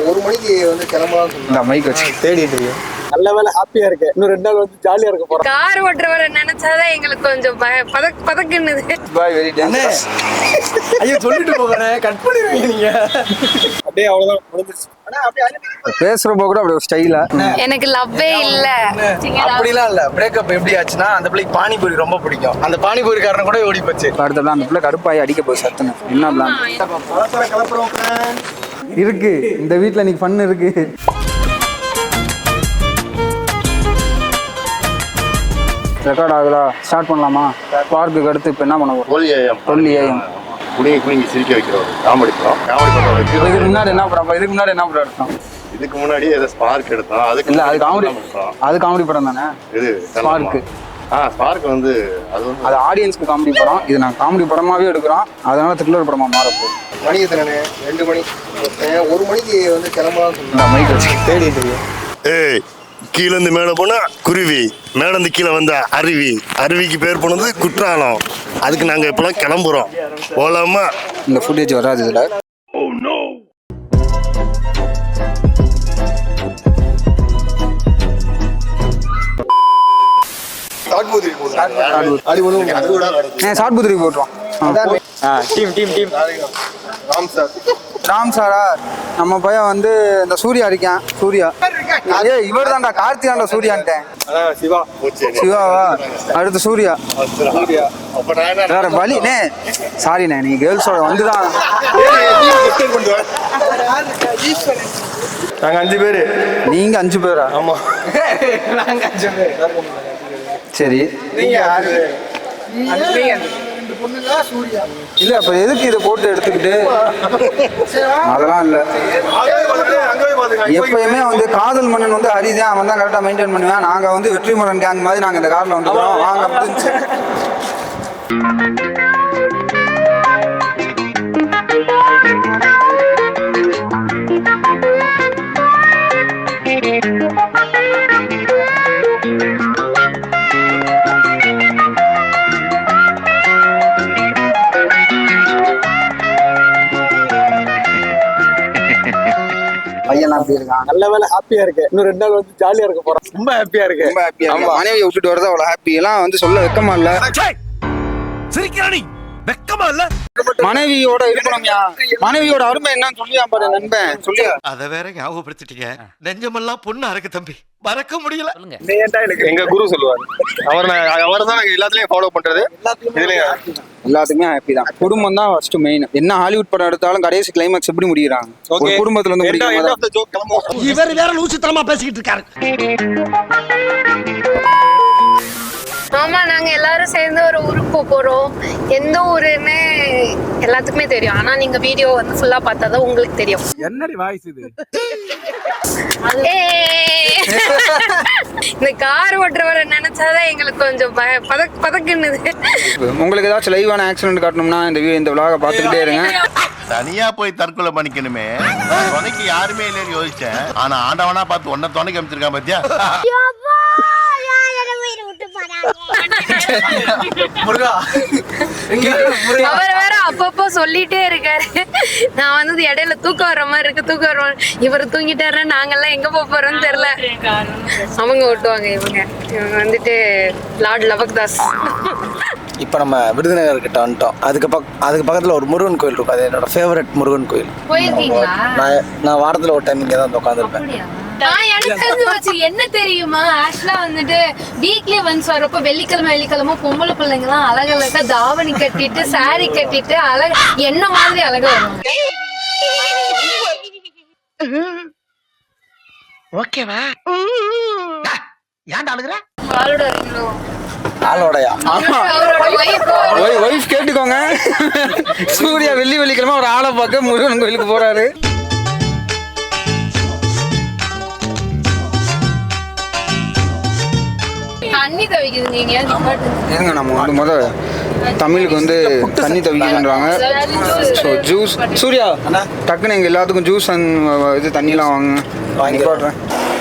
ஒரு மணிக்கு வந்து கிளம்பலாம் இந்த மைக் வச்சு தேடிட்டு இருக்கேன். நல்ல வேலை ஹாப்பியா இருக்கு. இன்னும் 2 நாள் வந்து ஜாலியா இருக்க போறோம். கார் ஓட்டுறவரை நினைச்சாதான் எங்களுக்கு கொஞ்சம் பதக்குன்னுது. பாய் வெரி டேஞ்சரஸ். ஐயோ சொல்லிட்டு போகிறேன், கட் பண்ணிடுவீங்க நீங்க. அப்படியே அவ்வளவுதான் முடிஞ்சிருச்சு. பேசுறப்போ கூட அப்படி ஒரு ஸ்டைலா. எனக்கு லவ்வே இல்ல. அப்படிலாம் இல்ல. பிரேக்கப் எப்படி ஆச்சுன்னா அந்த பிள்ளைக்கு பானிபூரி ரொம்ப பிடிக்கும். அந்த பானிபூரி காரன் கூட ஓடி போச்சு. அடுத்த அந்த பிள்ளை கடுப்பாய் அடிக்க போய் சத்துன்னு என்ன பிளான் இருக்கு இந்த வீட்டுல இன்னைக்கு ஃபன் இருக்கு. ரெக்கார்ட் ஆகுதா? ஸ்டார்ட் பண்ணலாமா? பார்க்குக்கு அடுத்து இப்போ என்ன பண்ண போறோம்? தொல்லியம் குனிங்கி சிரிக்க வைக்கிறோம். காமெடி படம். இதுக்கு முன்னாடி என்ன படம் எடுத்தோம்? இதுக்கு முன்னாடி ஏதோ ஸ்பார்க் எடுத்தோம். அதுக்கு இல்ல அது காமெடி. அது காமெடி படம் தானே? இது ஸ்பார்க். ஸ்பார்க் வந்து அது ஆடியன்ஸ்க்கு காமெடி படம். இது நான் காமெடி படமாவே எடுக்கிறோம். அதனால த்ரில்லர் படமா மாறப்போகுது. மணி எத்தனை? 2 மணி. 1 மணிக்கு வந்து கிளம்பலாம் இந்த மைக் வச்சு தேடிட்டு இருக்கேன். ஏய், கீழே இருந்து மேலே போனா குருவி, மேலே இருந்து கீழே வந்தா அருவி, அருவிக்கு பேர் போனது குற்றாலம். அதுக்கு நாங்க இப்பெல்லாம் கிளம்புறோம். போலாமா? இந்த ஃபுட்டேஜ் வராது இதுல. ஷார்ட் புத்திரி போட்டுருவோம். ராம் சாரா நம்ம பையன் வந்து இந்த சூர்யா இருக்கேன். சூர்யா இவர் தான்டா, கார்த்திகாண்டா சூர்யான்ட்டேன். சிவாவா? அடுத்து சூர்யா. வேற வழிண்ணே. சாரிண்ணே, நீ கேர்ள்ஸோட வந்துதான். நாங்க 5 பேரு. நீங்க 5 பேரா? ஆமா, நாங்க 5 பேர். சரி, நீங்க 6 பேர். இல்ல அப்ப எதுக்கு இதை போட்டு எடுத்துக்கிட்டு? அதெல்லாம் இல்ல. எப்பயுமே வந்து காதல் மன்னன் வந்து ஹரிதான், அவன் தான் கரெக்டா மெயின்டைன் பண்ணுவேன். நாங்க வந்து வெற்றிமாறன் கேங் மாதிரி நாங்க இந்த கார்ல வந்துடுறோம். வாங்க முடிஞ்சு. பையன் அப்படி இருக்கான். நல்ல வேலை ஹாப்பியா இருக்கு. இன்னும் 2 நாள் வந்து ஜாலியா இருக்க போறோம். ரொம்ப ஹாப்பியா இருக்கு. ரொம்ப ஹாப்பியா. மனைவியை விட்டுட்டு வரது அவ்வளவு ஹாப்பி எல்லாம் வந்து சொல்ல வெக்கமா இல்ல. வெக்கமா இல்ல? மனைவியோட இருக்கணும்யா. மனைவியோட அருமை என்னன்னு சொல்லியா பாரு நண்பன். சொல்லியா? அத வேற ஞாபகப்படுத்திட்டீங்க. நெஞ்சமெல்லாம் பொண்ணா இருக்கு தம்பி, மறக்க முடியல. எங்க குரு சொல்லுவாரு. அவர் தான் நாங்க எல்லாத்துலயும் ஃபாலோ பண்றது. எல்லாத்துக்குமே ஹாப்பி தான். குடும்பம் தான் ஃபர்ஸ்ட் மெயின். என்ன ஹாலிவுட் படம் எடுத்தாலும் கடைசி கிளைமாக்ஸ் எப்படி முடியறாங்க? ஒரு குடும்பத்துல இருந்து முடியறாங்க. இவர் வேற லூசுத்தனமா பேசிக்கிட்டு இருக்காரு. ஆமா, நாங்க எல்லாரும் சேர்ந்து ஒரு ஊருக்கு போறோம். எந்த ஊருன்னு எல்லாத்துக்குமே தெரியும். ஆனா நீங்க வீடியோ வந்து ஃபுல்லா பார்த்தாதான் உங்களுக்கு தெரியும். என்னடி வாய்ஸ் இது? இந்த கார் ஓட்டுறவரை நினைச்சாதான் எங்களுக்கு கொஞ்சம் பதக்குன்னுது. உங்களுக்கு ஏதாச்சும் லைவான ஆக்சிடென்ட் காட்டணும்னா இந்த விலாக பார்த்துக்கிட்டே இருங்க. தனியா போய் தற்கொலை பண்ணிக்கணுமே, துணைக்கு யாருமே இல்லைன்னு யோசிச்சேன். ஆனா ஆண்டவனா பார்த்து ஒன்ன துணைக்கு அமைச்சிருக்கான் பாத்தியா? அவர் வேற அப்பப்போ சொல்லிட்டே இருக்காரு, நான் வந்து இடையில தூக்கம் வர்ற மாதிரி இருக்கு. இவர் தூங்கிட்டாரு, நாங்கெல்லாம் எங்க போறோம்னு தெரியல. அவங்க ஓட்டுவாங்க. இவங்க வந்துட்டு லார்ட் லவக்தாஸ். இப்ப நம்ம விருதுநகர் கிட்ட வந்துட்டோம். அதுக்கு பக்கத்துல ஒரு முருகன் கோயில் இருக்கும். அது என்னோட ஃபேவரட் முருகன் கோயில். போயிருக்கீங்களா? நான் வாரத்துல ஒரு டைம் இங்க தான் உட்காந்துருப்பேன். என்ன தெரியுமா, ஆக்சுவலா வந்துட்டு வீக்லி ஒன்ஸ் வரப்ப வெள்ளிக்கிழமை பொம்பளை பிள்ளைங்க எல்லாம் அழகழகா தாவணி கட்டிட்டு சாரி கட்டிட்டு அழகு என்ன மாதிரி அழகா வருவாங்க. ஓகேவா? ஏன்டா அழுகுற? ஆளோட வரீங்களோ? ஆளோடயா? வைஃப் கேட்டுக்கோங்க. சூர்யா வெள்ளிக்கிழமை ஒரு ஆளை பார்க்க முருகன் கோயிலுக்கு போறாரு. தண்ணி தவிக்குது. நீங்க ஏங்க நம்ம வந்து முதல் தமிழுக்கு வந்து தண்ணி தவிக்குதுன்றாங்க. ஸோ ஜூஸ் சூர்யா டக்குன்னு எங்கள் எல்லாத்துக்கும் ஜூஸ் இது தண்ணிலாம் வாங்கி போடுறேன்.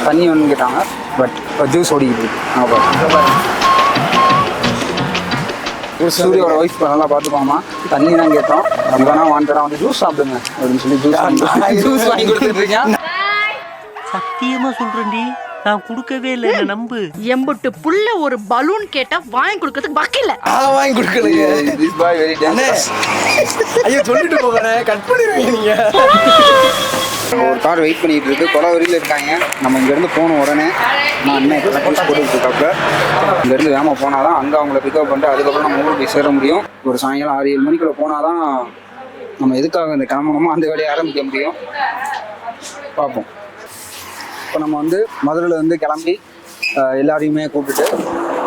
தண்ணி ஒன்று கேட்டாங்க, பட் ஜூஸ் ஓடிக்கிட்டு. சூரியோட ஒய்ஃப் நல்லா பார்த்துக்கோமா. தண்ணி தான் கேட்டோம். நம்ம வேணா வாண்டடா வந்து ஜூஸ் சாப்பிடுங்க அப்படின்னு சொல்லி ஜூஸ் வாங்கி கொடுத்துட்டு இருக்கேன். சத்தியமா சொல்றேன்டி, நான் கொடுக்கவே இல்லை, என்ன நம்பு. எம்புட்டு புள்ள ஒரு பலூன் கேட்டா வாங்கி கொடுக்கறதுக்கு வக்கில்ல. வாங்கி கொடுக்கலையே. This boy very dangerous. ஐயோ சொல்லிட்டு போகிறேன், கட் பண்ணிடுவீங்க நீங்க. ஒரு கார் வெயிட் பண்ணிட்டு இருக்கு, கொலவரியில் இருக்காங்க. நம்ம இங்கேருந்து போகணும் உடனே. நான் அண்ணன் ஜூஸ் போட்டுக்கிட்டு இருக்காப்புல. இங்கேருந்து வேமா போனாதான் அங்கே அவங்கள பிக்கப் பண்ணிட்டு அதுக்கப்புறம் நம்ம ஊருக்கு போய் சேர முடியும். ஒரு சாயங்காலம் 6-7 மணிக்குள்ள போனாதான் நம்ம எதுக்காக இந்த கிளம்பணுமோ அந்த வேலையை ஆரம்பிக்க முடியும். பார்ப்போம். இப்போ நம்ம வந்து மதுரையில் கிளம்பி எல்லாரையுமே கூப்பிட்டுட்டு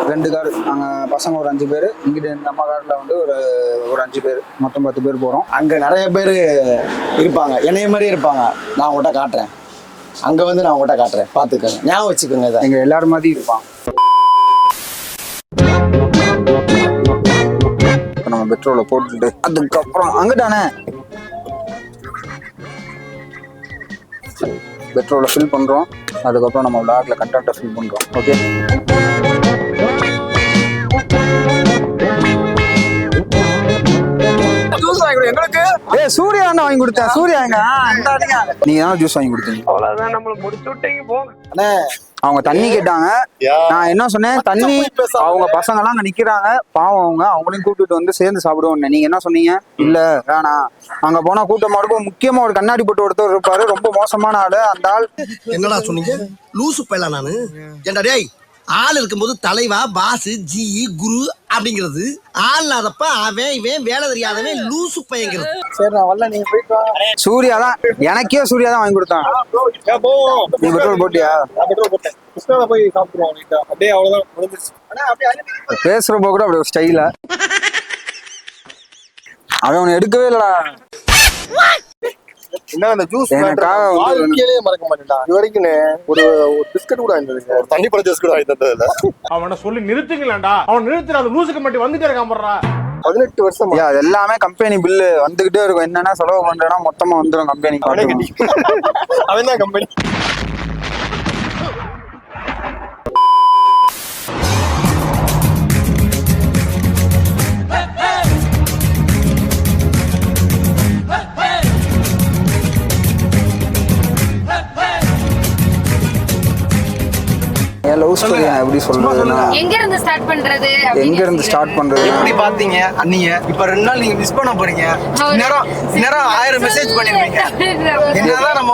2 கார், நாங்கள் பசங்க ஒரு 5 பேர், இங்கிட்ட நம்ம காரில் ஒரு 5 பேர், மொத்தம் 10 பேர் போகிறோம். அங்கே நிறைய பேர் இருப்பாங்க, என்னைய மாதிரி இருப்பாங்க. நான் உங்கள்கிட்ட காட்டுறேன், அங்கே நான் உங்கள்கிட்ட காட்டுறேன், பார்த்துக்கோங்க, ஞாபகம் வச்சுக்கோங்க. இதை எங்கள் எல்லாரும் மாதிரி இருப்பான். இப்போ நம்ம பெட்ரோலை போட்டுட்டு அதுக்கப்புறம் அங்கிட்டானே பெட்ரோலை ஃபில் பண்ணுறோம். அதுக்கப்புறம் நம்ம விளாக்ல கண்டென்ட்டை ஃபில் பண்ணுறோம். ஓகே, சூர்யா தான் வாங்கி கொடுத்தேன். சூர்யா நீங்க தான் ஜூஸ் வாங்கி கொடுத்தீங்க. அவ்வளவுதான், நம்மள முடிச்சு விட்டீங்க போங்க. அவங்க தண்ணி கேட்டாங்க. நான் என்ன சொன்னேன், தண்ணி அவங்க பசங்க எல்லாம் அங்க நிக்கிறாங்க, பாவம் அவங்களையும் கூப்பிட்டு சேர்ந்து சாப்பிடுவோம். நீங்க என்ன சொன்னீங்க? இல்ல வேணாம், அங்க போனா கூட்டமா இருக்கும். முக்கியமா ஒரு கண்ணாடி போட்டு ஒருத்தர் இருப்பாரு, ரொம்ப மோசமான ஆளு. அந்த ஆள் என்னடா சொன்னீங்க? லூசு பையல நானு. ஏண்டா டேய், ஆள் இருக்கும்போது தலைவா பாசு ஜி குரு அப்படிங்கிறது, ஆள் இல்லாதப்ப அவன் இவன் வேலை தெரியாதவன் லூசு பையங்கிறது. சரி, நான் வரல, நீங்க போயிட்டு வாங்க. சூர்யா தான், எனக்கே சூர்யா தான் வாங்கி கொடுத்தான். நீ பெட்ரோல் போட்டியா? போய் சாப்பிடுவோம். அப்படியே அவ்வளவுதான் முடிஞ்சிருச்சு. பேசுறப்போ கூட அப்படி ஒரு ஸ்டைலா. அவன் உன்னை எடுக்கவே இல்லடா. என்ன அந்த ஜூஸ் எனக்காக வாழ்க்கையிலேயே மறக்க மாட்டேன்டா. இது வரைக்கும் ஒரு பிஸ்கட் கூட வாங்கினது, ஒரு தண்ணி பழ ஜூஸ் கூட வாங்கி தந்தது. அவனை சொல்லி நிறுத்துங்களேன்டா. அவன் நிறுத்துற அந்த லூசுக்கு மட்டும் வந்துட்டே இருக்கான் போடுறா. 18 வருஷம் அது எல்லாமே கம்பெனி பில்லு வந்துகிட்டே இருக்கும். என்னன்னா செலவு பண்றேன்னா மொத்தமா வந்துடும் கம்பெனி. அவன் தான் கம்பெனி. என் லவ் ஸ்டோரி நான் எப்படி சொல்றதுன்னா, எங்க இருந்து ஸ்டார்ட் பண்றது? எங்க இருந்து ஸ்டார்ட் பண்றது? எப்படி பாத்தீங்க அண்ணிய? இப்ப 2 நாள் நீங்க மிஸ் பண்ண போறீங்க. நேரம் 1000 மெசேஜ் பண்ணிருப்பீங்க. என்னதான் நம்ம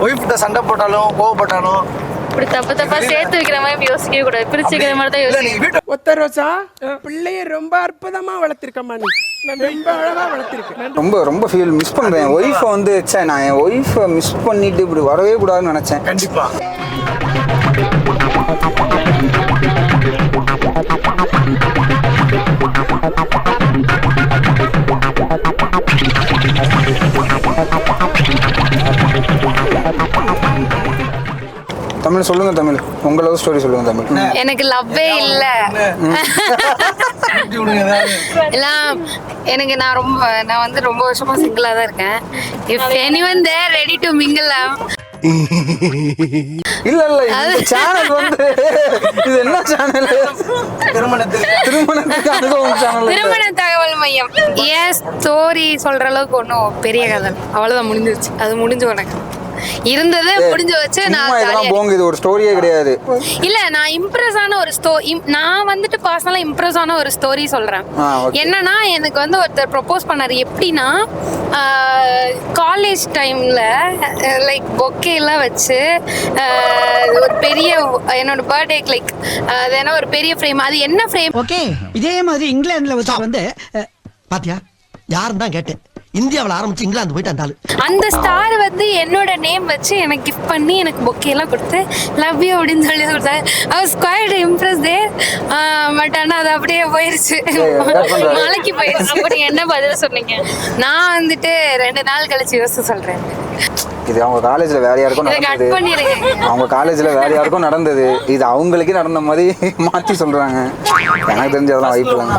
ஒய்ஃப்ட்ட சண்டை போட்டாலும் கோவப்பட்டாலும் இப்படி தப்பா சேர்த்து வைக்கிற மாதிரி யோசிக்கவே கூடாது, பிரிச்சு வைக்கிற மாதிரி தான் யோசிக்கணும். ஒத்த ரோசா பிள்ளைய ரொம்ப அற்புதமா வளர்த்திருக்கம்மா. நீ ரொம்ப அழகா வளர்த்திருக்க. ரொம்ப ரொம்ப ஃபீல் மிஸ் பண்றேன். ஒய்ஃபை நான் என் ஒய்ஃபை மிஸ் பண்ணிட்டு இப்படி வரவே கூடாதுன்னு நினைச்சேன். கண்டிப்பா. தமிழ் சொல்லுங்க, தமிழ் உங்க லவ் ஸ்டோரி சொல்லுங்க. தமிழ் எனக்கு லவ்வே இல்ல. எல்லாம் எனக்கு நான் ரொம்ப வருஷமா சிங்கிளா தான் இருக்கேன். If anyone there ready to mingle. இல்ல இந்த சேனல் இது என்ன சேனல்? திருமணத்துக்கு அனுபவம் சேனல், திருமண தகவல் மையம். ஏன் ஸ்டோரி சொல்ற அளவுக்கு ஒன்றும் பெரிய கதை அவ்வளவுதான், முடிஞ்சிருச்சு. அது முடிஞ்சு உனக்கு இருந்தது முடிஞ்சு வச்சு இது ஒரு ஸ்டோரியே கிடையாது. இல்ல, நான் இம்ப்ரெஸ் ஆன ஒரு நான் பர்சனலா இம்ப்ரெஸ் ஆன ஒரு ஸ்டோரி சொல்றேன். என்னன்னா, எனக்கு ஒருத்தர் ப்ரொபோஸ் பண்ணாரு. எப்படின்னா, காலேஜ் டைம்ல லைக் பொக்கே எல்லாம் வச்சு ஒரு பெரிய என்னோட பர்த்டேக்கு லைக் அது என்ன ஒரு பெரிய ஃப்ரேம். அது என்ன ஃப்ரேம்? ஓகே, இதே மாதிரி இங்கிலாந்துல பாத்தியா யாருன்னு தான் கேட்டேன். இந்தியாவில் ஆரம்பிச்சு இங்கிலாந்து போயிட்டு அந்த ஸ்டார் என்னோட நேம் வச்சு எனக்கு கிஃப்ட் பண்ணி எனக்கு பொக்கே எல்லாம் கொடுத்து லவ் யூ அப்படின்னு சொல்லி கொடுத்தாரு. I was quite impressed there. But ஆனால் அது அப்படியே போயிருச்சு, மலைக்கு போயிருச்சு. அப்படி என்ன பதில் சொன்னீங்க? நான் 2 நாள் கழிச்சு யோசிச்சு சொல்றேன். இது அவங்க காலேஜ்ல வேற யாருக்கும் நடந்தது. அவங்க காலேஜ்ல வேற யாருக்கும் நடந்தது. இது அவங்களுக்கே நடந்த மாதிரி மாத்தி சொல்றாங்க. எனக்கு தெரிஞ்சதெல்லாம் வாய்ப்பு இல்லைங்க.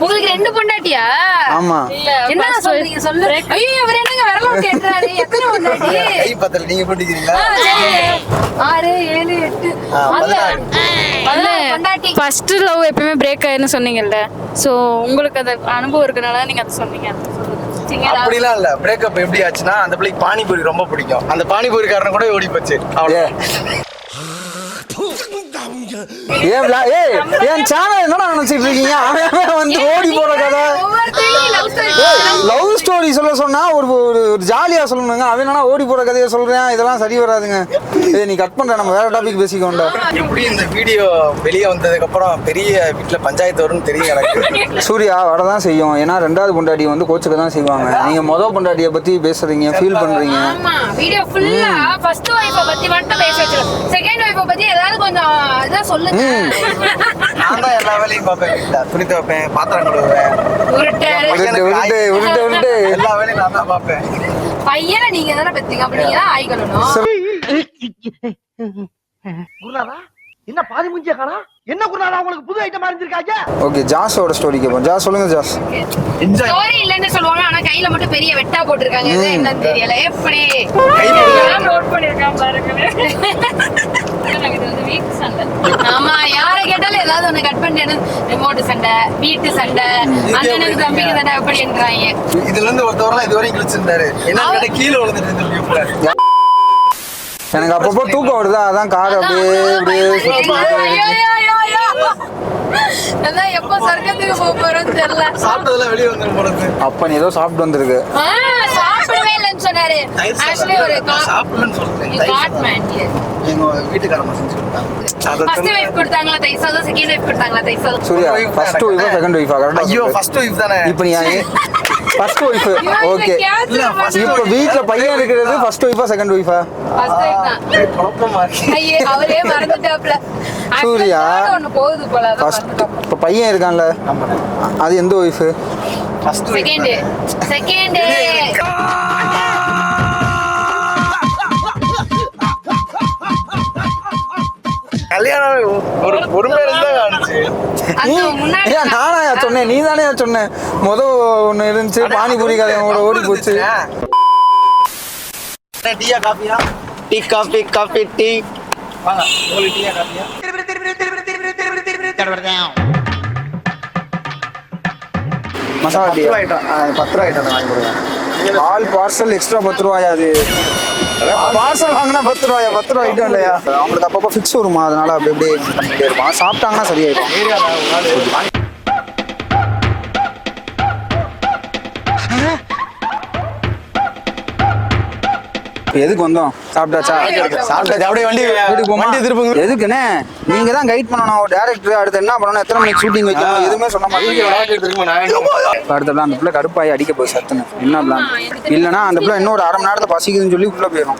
உங்களுக்கு 2 பொண்டாட்டியா? ஆமா. என்ன சொல்றீங்க? சொல்லு. ஐயோ, அவர் என்னங்க வரல கேட்டாரு எத்தனை பொண்டாட்டி? கை பத்தல நீங்க போட்டுக்கிறீங்களா? 6 7 8 பொண்டாட்டி. ஃபர்ஸ்ட் லவ் எப்பவுமே பிரேக் ஆயிருன்னு சொன்னீங்கல்ல, ஸோ உங்களுக்கு அந்த அனுபவம் இருக்கனால நீங்க அதை சொன்னீங்க. அப்படிலாம் இல்ல. பிரேக்கப் எப்படி ஆச்சுன்னா, அந்த பிள்ளைக்கு பானிபூரி ரொம்ப பிடிக்கும். அந்த பானிபூரி காரன் கூட ஓடி போச்சு. அவ்வளோ. என் சேனல் என்னடா நினைச்சிட்டு இருக்கீங்க? அவன் வந்து ஓடி போற கதை லவ் ஸ்டோரி சொல்ல சொன்னா ஒரு ஜாலியா சொல்லணுங்க. அவன் என்னன்னா ஓடி போற கதையை சொல்றேன். இதெல்லாம் சரி வராதுங்க. நீ கட் பண்ற, நம்ம வேற டாபிக் பேசிக்கோண்டா. எப்படி இந்த வீடியோ வெளியே வந்ததுக்கு அப்புறம் பெரிய வீட்டுல பஞ்சாயத்து வரும்னு தெரியும் எனக்கு. சூர்யா வரதான் செய்யும். ஏன்னா 2வது பொண்டாட்டி வந்து கோச்சுக்க தான் செய்வாங்க. நீங்க மொதல் பொண்டாட்டியை பத்தி பேசுறீங்க, ஃபீல் பண்றீங்க. ஆமா, வீடியோ ஃபுல்லா ஃபர்ஸ்ட் வைஃப பத்தி மட்டும் பேச வச்சிரலாம். செகண்ட் வைஃப பத்தி ஏதாவது கொஞ்சம் அதான் சொல்லுங்க. நான் தான் எல்லா வேலையும் பார்ப்பேன். வீட்டுல துணி துவைப்பேன், பாத்திரம் கழுவுவேன், உருட்டு எல்லா வேலையும் நான் தான் பார்ப்பேன். பையனை நீங்க தானே பெத்தீங்க, அப்ப நீங்க தான் ஆயிக்கணும். குருநாதா என்ன பாதி முஞ்சிய காணா? என்ன குருநாதா உங்களுக்கு புது ஐட்டம் அறிஞ்சிருக்காங்க? ஓகே, ஜாஸோட ஸ்டோரி கேட்போம். ஜாஸ் சொல்லுங்க. ஜாஸ் ஸ்டோரி இல்லன்னு சொல்லுவாங்க, ஆனா கையில மட்டும் பெரிய வெட்டா போட்டுருக்காங்க. இது என்னன்னு தெரியல. எப்படி நோட் பண்ணிருக்காங்க பாருங்க. இது வந்து வீட்டு சண்டை. ஆமா, யாரை கேட்டாலும் ஏதாவது ஒண்ணு கட் பண்ணிட்டு ரிமோட் சண்டை, வீட்டு சண்டை, அண்ணனுக்கு தம்பிக்கு சண்டை அப்படின்றாங்க. இதுல இருந்து ஒருத்தவரெல்லாம் இதுவரையும் கிழிச்சிருந்தாரு. என்ன கீழே விழுந்துட்டு எனக்கு அப்பப்போ தூக்கம் வருதா, அதான் கார் அப்படியே அதான் எப்போ சொர்க்கத்துக்கு போக போறோம்னு தெரியல. சாப்பிட்டதெல்லாம் வெளியே வந்துரும் போல இருக்கு. அப்ப நீ ஏதோ சாப்பிட்டு வந்திருக்கு. சாப்பிடவே இல்லைன்னு சொன்னாரு. ஆக்சுவலி ஒரு சாப்பிடலன்னு சொல்றேன். எங்க வீட்டுக்காரமா செஞ்சு கொடுத்தாங்க. ஃபர்ஸ்ட் வைஃப் கொடுத்தாங்களா தயிர் சாதம், செகண்ட் வைஃப் கொடுத்தாங்களா தயிர் சாதம்? சூர்யா ஃபர்ஸ்ட் வைஃபா செகண்ட் வைஃபா? கரெக்ட்டா. ஐயோ ஃபர்ஸ்ட் வைஃப் தானே. இப்போ நீ ஃபர்ஸ்ட் வைஃப். ஓகே, இப்போ வீட்ல பையன் இருக்கிறது ஃபர்ஸ்ட் வைஃபா செகண்ட் வைஃபா? ஃபர்ஸ்ட் வைஃப் தான். குழப்பமா இருக்கு. ஐயே, அவரே மறந்துட்டாப்ல. சூர்யா ஒன்னு போகுது போல. ஃபர்ஸ்ட் இப்போ பையன் இருக்கான்ல, அது எந்த வைஃப்? ஃபர்ஸ்ட் செகண்ட் செகண்ட் கல்யாணம் ஒரு மேல தான் ஆச்சு. நானா சொன்னேன்? நீ தானே சொன்ன. ஒண்ணு இருந்துச்சு, பானிபூரி கதையோட ஓடி போச்சு. டீயா காஃபியா? Tea coffee coffee tea. வாங்க, உங்களுக்கு டீயா காஃபியா? மசாலா டீ 10 ரூபாய் ஐட்டம் வாங்கி கொடுங்க. ஆல் பார்சல் எக்ஸ்ட்ரா 10 ரூபாயா? அது பார்சல் வாங்கினா 10 ரூபாயா? 10 ரூபாய் ஐட்டம் இல்லையா? அவங்களுக்கு அப்பப்போ ஃபிக்ஸ் வருமா, அதனால அப்படி அப்படியே பண்ணிட்டே இருப்பான். சாப்பிட்டாங்கன்னா சரியாயிடும். எதுக்கு வந்தோம்? சாப்பிட்டாச்சா? சாப்பிட்டாச்சு. அப்படியே வண்டி திருப்புங்க. எதுக்குண்ணே? நீங்க தான் கைட் பண்ணணும். டேரக்டர் அடுத்து என்ன பண்ணணும், எத்தனை மணிக்கு ஷூட்டிங் வைக்கணும், எதுவுமே சொன்ன மாதிரி. அடுத்த பிளான் அந்த பிள்ளை கடுப்பாயி அடிக்க போய் சத்துன்னு என்ன பிளான்? இல்லைன்னா அந்த பிள்ளை இன்னொரு அரை மணி நேரத்தை பசிக்குதுன்னு சொல்லி உள்ள போயிடும்.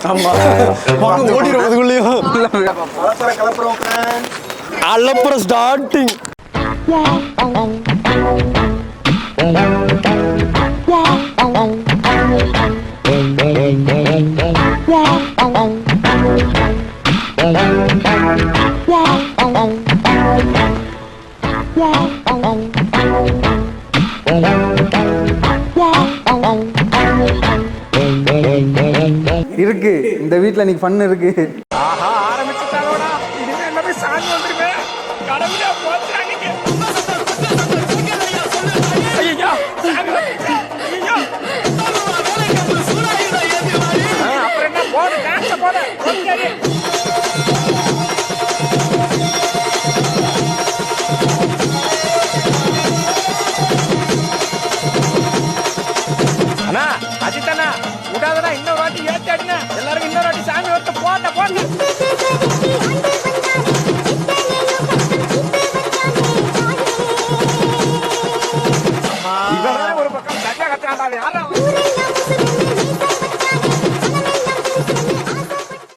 அலப்புற ஸ்டார்டிங். இருக்கு இந்த வீட்டுல இன்னைக்கு ஃபன் இருக்கு. ஆஹா, ஆரம்பிச்சுட்டாங்களா? இனிமே எல்லாமே சாமி வந்துருமே. கடவுளே போச்சாங்க. ஐயோ, ஐயோ. அப்புறம் என்ன போடு, டான்ஸ் போடு. ஓகே. அண்ணா, அஜித்தண்ணா, விடாதடா, இன்னொரு வாட்டி ஏத்தி அடினா. எல்லாரும் இன்னொரு வாட்டி சாமி வரட்டு போட்ட போட்ட. ஒரு பக்கம் கட்டா கட்டாண்டா. யாரா